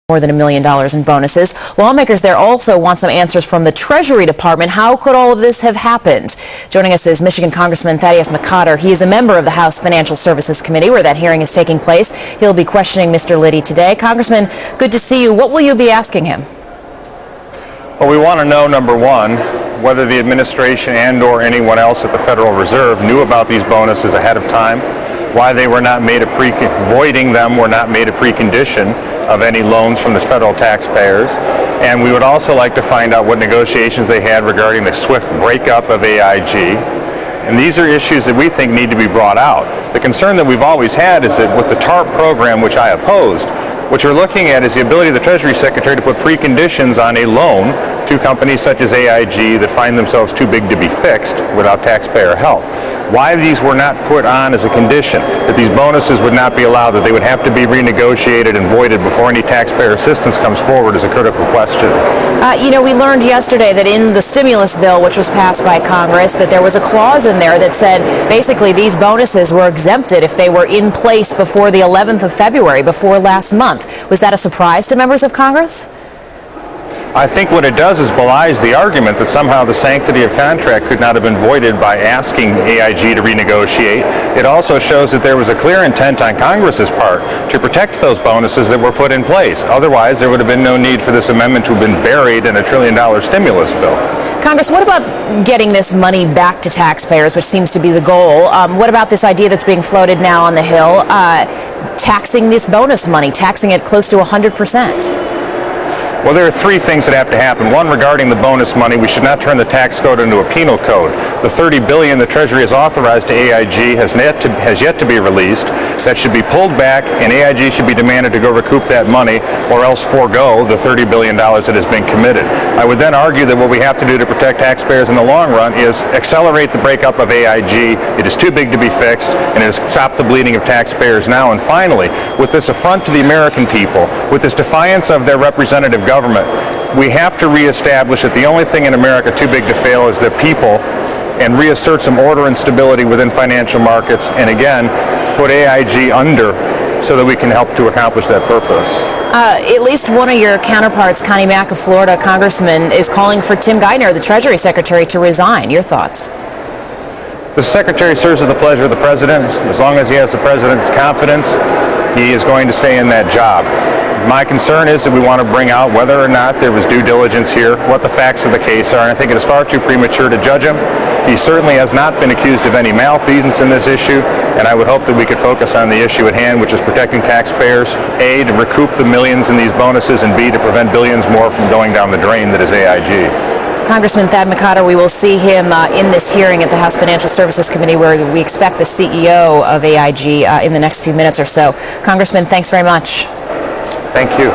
more than $1 million in bonuses. Lawmakers there also want some answers from the Treasury Department. How could all of this have happened? Joining us is Michigan Congressman Thaddeus McCotter. He is a member of the House Financial Services Committee where that hearing is taking place. He'll be questioning Mr. Liddy today. Congressman, good to see you. What will you be asking him? Well, we want to know, number one, whether the administration and/or anyone else at the Federal Reserve knew about these bonuses ahead of time, why they were not made voiding them were not made a precondition of any loans from the federal taxpayers. And we would also like to find out what negotiations they had regarding the swift breakup of AIG. And these are issues that we think need to be brought out. The concern that we've always had is that with the TARP program, which I opposed, what you're looking at is the ability of the Treasury Secretary to put preconditions on a loan to companies such as AIG that find themselves too big to be fixed without taxpayer help. Why these were not put on as a condition, that these bonuses would not be allowed, that they would have to be renegotiated and voided before any taxpayer assistance comes forward, is a critical question. We learned yesterday that in the stimulus bill, which was passed by Congress, that there was a clause in there that said basically these bonuses were exempted if they were in place before the 11th of February, before last month. Was that a surprise to members of Congress? I think what it does is belies the argument that somehow the sanctity of contract could not have been voided by asking AIG to renegotiate. It also shows that there was a clear intent on Congress's part to protect those bonuses that were put in place. Otherwise, there would have been no need for this amendment to have been buried in a $1 trillion stimulus bill. Congress, what about getting this money back to taxpayers, which seems to be the goal? What about this idea that's being floated now on the Hill, taxing this bonus money, taxing it close to 100%? Well, there are three things that have to happen. One, regarding the bonus money, we should not turn the tax code into a penal code. The $30 billion the Treasury has authorized to AIG has yet to be released. That should be pulled back, and AIG should be demanded to go recoup that money or else forego the $30 billion that has been committed. I would then argue that what we have to do to protect taxpayers in the long run is accelerate the breakup of AIG. It is too big to be fixed, and it has stopped the bleeding of taxpayers now. And finally, with this affront to the American people, with this defiance of their representative government, we have to reestablish that the only thing in America too big to fail is the people, and reassert some order and stability within financial markets, and again, put AIG under so that we can help to accomplish that purpose. At least one of your counterparts, Connie Mack of Florida, Congressman, is calling for Tim Geithner, the Treasury Secretary, to resign. Your thoughts? The Secretary serves at the pleasure of the President. As long as he has the President's confidence, he is going to stay in that job. My concern is that we want to bring out whether or not there was due diligence here, what the facts of the case are, and I think it is far too premature to judge him. He certainly has not been accused of any malfeasance in this issue, and I would hope that we could focus on the issue at hand, which is protecting taxpayers, A, to recoup the millions in these bonuses, and B, to prevent billions more from going down the drain that is AIG. Congressman Thad McCotter, we will see him in this hearing at the House Financial Services Committee, where we expect the CEO of AIG in the next few minutes or so. Congressman, thanks very much. Thank you.